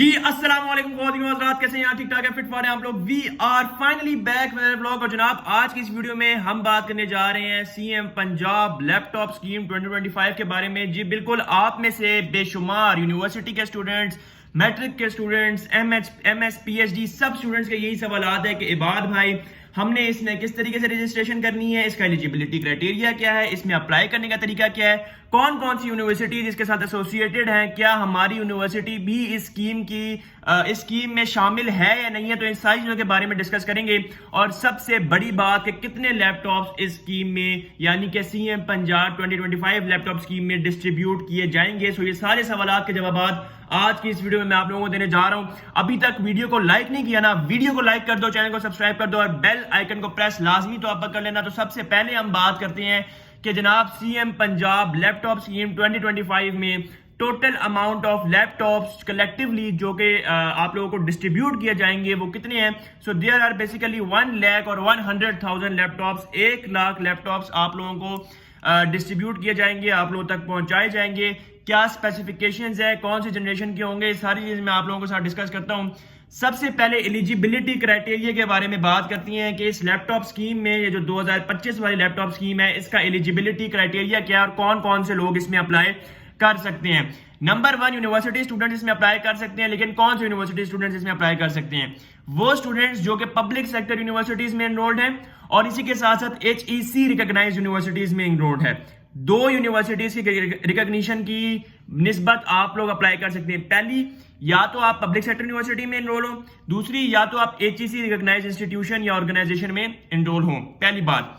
जी अस्सलाम वालेकुम हज़रात, कैसे हैं यार? ठीक ठाक है, फिट फार है आप लोग। वी आर फाइनली बैक मेरे ब्लॉग। और जनाब आज की इस वीडियो में हम बात करने जा रहे हैं सीएम पंजाब लैपटॉप स्कीम 2025 के बारे में। जी बिल्कुल, आप में से बेशुमार यूनिवर्सिटी के स्टूडेंट्स, मैट्रिक के स्टूडेंट्स, एमएस पीएचडी सब स्टूडेंट्स के यही सवाल है कि इबाद भाई हमने इसमें किस तरीके से रजिस्ट्रेशन करनी है, इसका एलिजिबिलिटी क्राइटेरिया क्या है, इसमें अप्लाई करने का तरीका क्या है, कौन कौन सी यूनिवर्सिटीज इसके साथ एसोसिएटेड हैं, क्या हमारी यूनिवर्सिटी भी इस स्कीम में शामिल है या नहीं है। तो इन सारी चीजों के बारे में डिस्कस करेंगे। और सबसे बड़ी बात कि कितने लैपटॉप्स इस स्कीम में यानी कि सीएम पंजाब 2025 लैपटॉप स्कीम में डिस्ट्रीब्यूट किए जाएंगे। सो ये सारे सवाल के जवाब आज की इस वीडियो में मैं आप लोगों को देने जा रहा हूं। अभी तक वीडियो को लाइक नहीं किया ना, वीडियो को लाइक कर दो, चैनल को सब्सक्राइब कर दो और बेल आइकन को प्रेस लाजमी तो आप कर लेना। तो सबसे पहले हम बात करते हैं कि जनाब सीएम पंजाब लैपटॉप स्कीम 2025 में total amount of laptops collectively जो कि आप लोगों को डिस्ट्रीब्यूट किए जाएंगे वो कितने हैं। So there are basically 1 lakh और 100,000 लैपटॉप्स, 1 लाख लैपटॉप्स आप लोगों को डिस्ट्रीब्यूट किए जाएंगे, आप लोगों तक पहुंचाए जाएंगे। क्या स्पेसिफिकेशंस है, कौन सी जनरेशन के होंगे, सारी चीज मैं आप लोगों के साथ डिस्कस करता हूं। सबसे पहले एलिजिबिलिटी क्राइटेरिया के बारे में बात करती हैं कि इस लैपटॉप स्कीम में ये जो 2025 वाली लैपटॉप स्कीम है इसका एलिजिबिलिटी क्राइटेरिया क्या है और कौन कौन से लोग इसमें अप्लाई कर सकते हैं। नंबर 1, यूनिवर्सिटी स्टूडेंट इसमें अप्लाई कर सकते हैं। लेकिन कौन से यूनिवर्सिटी स्टूडेंट्स इसमें अप्लाई कर सकते हैं? वो स्टूडेंट्स जो कि पब्लिक सेक्टर यूनिवर्सिटीज में एनरोल्ड हैं और इसी के साथ साथ HEC रिकॉग्नाइज्ड यूनिवर्सिटीज में एनरोल्ड है। दो यूनिवर्सिटीज की रिकॉग्निशन की निस्बत आप लोग अप्लाई कर सकते हैं। पहली, या तो आप पब्लिक सेक्टर यूनिवर्सिटी में एनरोल हो, दूसरी या तो आप HEC रिकॉग्नाइज्ड इंस्टीट्यूशन या ऑर्गेनाइजेशन में एनरोल हो। पहली बात।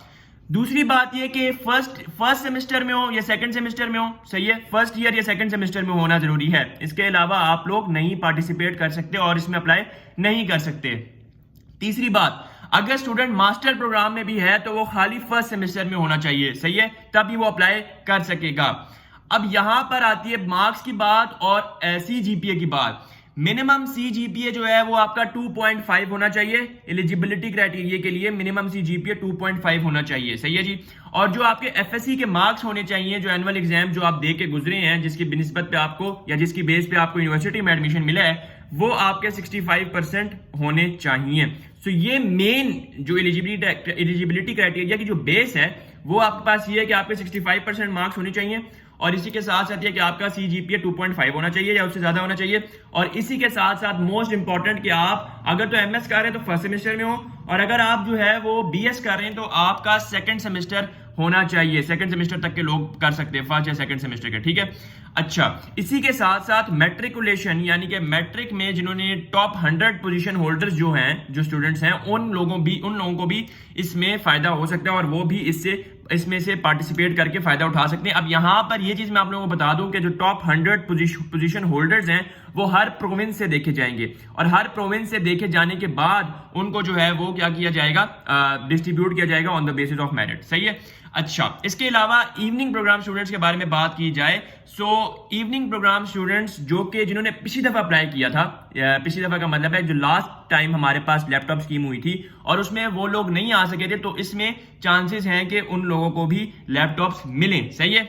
दूसरी बात यह कि फर्स्ट सेमेस्टर में हो या सेकंड सेमेस्टर में हो, सही है, फर्स्ट ईयर या सेकंड सेमेस्टर में होना जरूरी है। इसके अलावा आप लोग नहीं पार्टिसिपेट कर सकते और इसमें अप्लाई नहीं कर सकते। तीसरी बात, अगर स्टूडेंट मास्टर प्रोग्राम में भी है तो वो खाली फर्स्ट सेमेस्टर में होना चाहिए, सही है, तभी वो अप्लाई कर सकेगा। अब यहां पर आती है मार्क्स की बात और CGPA की बात। मिनिमम CGPA जो है वो आपका 2.5 होना चाहिए। एलिजिबिलिटी क्राइटेरिया के लिए मिनिमम CGPA 2.5 होना चाहिए, सही है जी। और जो आपके FSC के मार्क्स होने चाहिए, जो एनुअल एग्जाम जो आप दे के गुजरे हैं, जिसकी बिनिस्बत पे आपको या जिसकी बेस पे आपको यूनिवर्सिटी में एडमिशन मिला है, वो आपके 65% होने चाहिए। सो ये मेन जो एलिजिबिलिटी क्राइटेरिया की जो बेस है वो आपके पास ये है कि आपके 65% मार्क्स होने चाहिए और इसी के साथ साथ ये कि आपका CGPA 2.5 होना चाहिए या उससे ज्यादा होना चाहिए। और इसी के साथ साथ मोस्ट इंपॉर्टेंट कि आप अगर तो MS कर रहे हैं तो फर्स्ट सेमेस्टर में हो और अगर आप जो है वो BS कर रहे हैं तो आपका सेकंड सेमेस्टर होना चाहिए। सेकंड सेमेस्टर तक के लोग कर सकते हैं, फर्स्ट या सेकंड सेमेस्टर के, ठीक है। अच्छा, इसी के साथ साथ मैट्रिकुलेशन यानी कि मैट्रिक में जिन्होंने टॉप 100 पोजीशन होल्डर्स जो हैं, जो स्टूडेंट्स हैं, उन लोगों को भी इसमें फायदा हो सकता है और वो भी इसमें से पार्टिसिपेट करके फायदा उठा सकते हैं। अब यहां पर ये चीज मैं आप लोगों को बता दूं कि जो टॉप 100 पोजीशन होल्डर्स हैं वो हर प्रोविंस से देखे जाएंगे और हर प्रोविंस से देखे जाने के बाद उनको जो है वो क्या किया जाएगा, डिस्ट्रीब्यूट किया जाएगा on the basis of merit, सही है। अच्छा, इसके अलावा इवनिंग प्रोग्राम स्टूडेंट्स के बारे में बात की जाए, सो इवनिंग प्रोग्राम स्टूडेंट्स जो कि जिन्होंने पिछली दफा अप्लाई किया था, पिछली दफा का मतलब है जो लास्ट टाइम हमारे पास लैपटॉप स्कीम हुई थी और उसमें वो लोग नहीं आ सके थे, तो इसमें चांसेस हैं कि उन लोगों को भी लैपटॉप्स मिलें, सही है।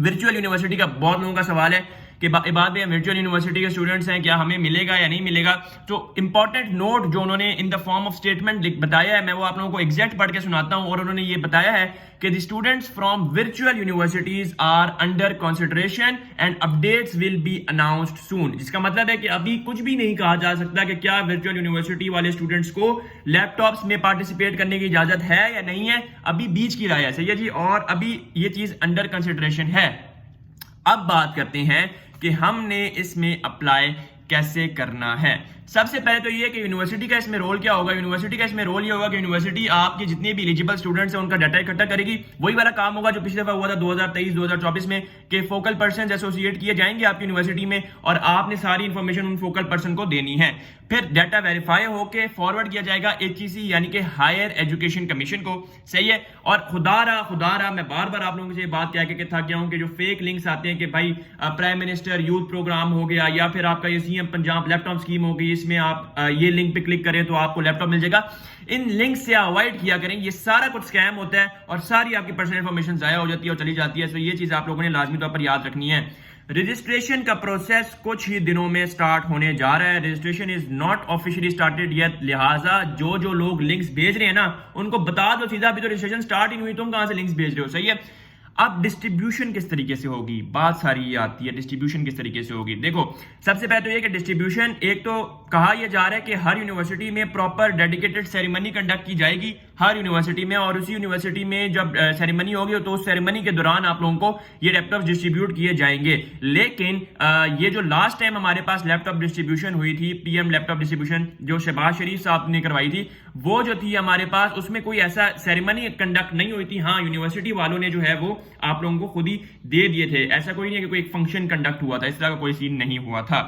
वर्चुअल यूनिवर्सिटी का बहुत लोगों का सवाल है कि बाद में वर्चुअल यूनिवर्सिटी के स्टूडेंट्स हैं, क्या हमें मिलेगा या नहीं मिलेगा। तो इंपॉर्टेंट नोट जो उन्होंने in the form of statement बताया है, मैं वो आप लोगों को एग्जैक्ट पढ़ के सुनाता हूं। और उन्होंने ये बताया है कि the students from virtual universities are under consideration and updates will be announced soon. जिसका मतलब है कि अभी कुछ भी नहीं कहा जा सकता कि क्या वर्चुअल यूनिवर्सिटी वाले स्टूडेंट्स को लैपटॉप्स में पार्टिसिपेट करने की इजाजत है या नहीं है, अभी बीच की राय है, सही है जी। और अभी ये चीज अंडर कंसिडरेशन है। अब बात करते हैं कि हमने इसमें अप्लाई कैसे करना है। सबसे पहले तो ये कि यूनिवर्सिटी का इसमें रोल क्या होगा। यूनिवर्सिटी का इसमें रोल ये होगा कि यूनिवर्सिटी आपके जितने भी एलिजिबल स्टूडेंट्स हैं उनका डाटा इकट्ठा करेगी। वही वाला काम होगा जो पिछली दफा हुआ था 2023-2024 में कि फोकल पर्सन एसोसिएट किए जाएंगे आपकी यूनिवर्सिटी में और आपने सारी इंफॉर्मेशन उन फोकल पर्सन को देनी है। फिर डाटा वेरीफाई होके फॉरवर्ड किया जाएगा HEC यानी कि हायर एजुकेशन कमीशन को, सही है। और खुदारा मैं बार बार आप लोगों से बात कह के थक गया हूं कि जो फेक लिंक्स आते हैं कि भाई प्राइम मिनिस्टर यूथ प्रोग्राम हो गया या फिर आपका ये सीएम पंजाब लैपटॉप स्कीम हो गई, इसमें आप ये लिंक पे क्लिक करें तो आपको लैपटॉप मिल जाएगा। इन लिंक से अवॉइड किया करें, ये सारा कुछ स्कैम होता है और सारी आपकी पर्सनल इंफॉर्मेशन जाया हो जाती है और चली जाती है। तो ये चीज आप लोगों ने लाजमी तौर पर याद रखनी है। रजिस्ट्रेशन का प्रोसेस कुछ ही दिनों में स्टार्ट होने जा रहा है। Registration is not officially started yet, लिहाजा जो लोग लिंक्स भेज रहे हैं ना उनको बता दो सीधा, अभी तो रजिस्ट्रेशन स्टार्ट ही नहीं हुई, तुम कहां से लिंक्स भेज रहे हो। सही है। अब डिस्ट्रीब्यूशन किस तरीके से होगी, बात सारी ये आती है डिस्ट्रीब्यूशन किस तरीके से होगी। देखो सबसे पहले तो ये कि डिस्ट्रीब्यूशन, एक तो कहा यह जा रहा है कि हर यूनिवर्सिटी में प्रॉपर डेडिकेटेड सेरेमनी कंडक्ट की जाएगी हर यूनिवर्सिटी में, और उसी यूनिवर्सिटी में जब सेरेमनी होगी तो उस सेरेमनी के दौरान आप लोगों को ये लैपटॉप डिस्ट्रीब्यूट किए जाएंगे। लेकिन ये जो लास्ट टाइम हमारे पास लैपटॉप डिस्ट्रीब्यूशन हुई थी, पीएम लैपटॉप डिस्ट्रीब्यूशन जो शहबाज शरीफ साहब ने करवाई थी, वो जो थी हमारे पास उसमें कोई ऐसा सेरेमनी कंडक्ट नहीं हुई थी। हाँ, यूनिवर्सिटी वालों ने जो है वो आप लोगों को खुद ही दे दिए थे, ऐसा कोई नहीं है कि कोई एक फंक्शन कंडक्ट हुआ था, इस तरह का कोई सीन नहीं हुआ था।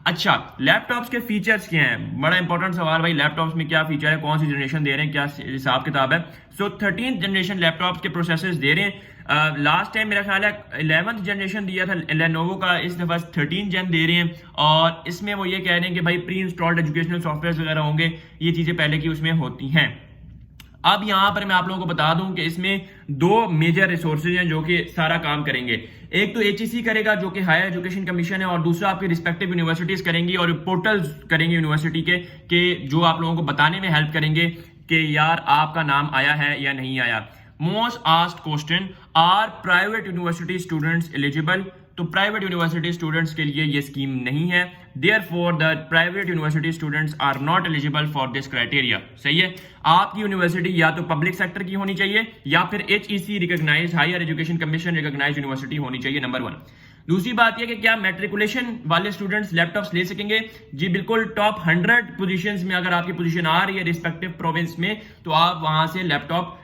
अच्छा, लैपटॉप्स के फीचर्स क्या हैं, बड़ा इंपॉर्टेंट सवाल भाई, लैपटॉप्स में क्या फीचर है, कौन सी जनरेशन दे रहे हैं, क्या हिसाब किताब है। सो 13th जनरेशन लैपटॉप्स के प्रोसेसर्स दे रहे हैं। लास्ट टाइम मेरा ख्याल है 11th जनरेशन दिया था लेनोवो का, इस दफा 13 जन दे रहे हैं, और इसमें वो ये कह रहे हैं कि भाई प्री इंस्टॉल्ड एजुकेशनल सॉफ्टवेयर वगैरह होंगे, ये चीजें पहले की उसमें होती हैं। अब यहां पर मैं आप लोगों को बता दूं कि इसमें दो मेजर रिसोर्सेज हैं जो कि सारा काम करेंगे। एक तो एचईसी करेगा जो कि हायर एजुकेशन कमीशन है, और दूसरा आपकी रिस्पेक्टिव यूनिवर्सिटीज करेंगी और पोर्टल्स करेंगे यूनिवर्सिटी के जो आप लोगों को बताने में हेल्प करेंगे कि यार आपका नाम आया है या नहीं आया। Most asked question, are private university students eligible? तो प्राइवेट यूनिवर्सिटी स्टूडेंट्स के लिए ये स्कीम नहीं है, therefore the private university students are not eligible for this criteria. सही है। आपकी यूनिवर्सिटी या तो पब्लिक सेक्टर की होनी चाहिए या फिर HEC recognised, higher education commission recognised university होनी चाहिए, नंबर 1। दूसरी बात यह कि क्या मैट्रिकुलेशन वाले स्टूडेंट्स लैपटॉप्स ले सकेंगे? जी बिल्कुल, टॉप 100 पोजीशंस में अगर आपकी पोजीशन आ रही है रिस्पेक्टिव प्रोविंस में तो आप वहां से लैपटॉप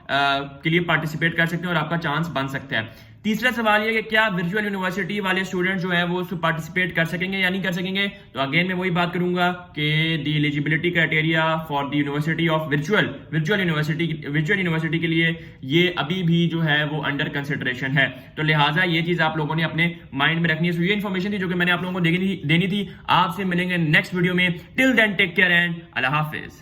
के लिए पार्टिसिपेट कर सकते हैं और आपका चांस बन सकता है। तीसरा सवाल ये कि क्या वर्चुअल यूनिवर्सिटी वाले स्टूडेंट जो है वो उसको पार्टिसिपेट कर सकेंगे या नहीं कर सकेंगे? तो अगेन मैं वही बात करूंगा कि the eligibility criteria for the university of virtual university के लिए ये अभी भी जो है वो अंडर कंसिडरेशन है। तो लिहाजा ये चीज आप लोगों ने अपने माइंड में रखनी है। सो ये इन्फॉर्मेशन थी जो कि मैंने आप लोगों को देनी थी। आपसे मिलेंगे नेक्स्ट वीडियो में। Till then take care and अल्लाह हाफिज।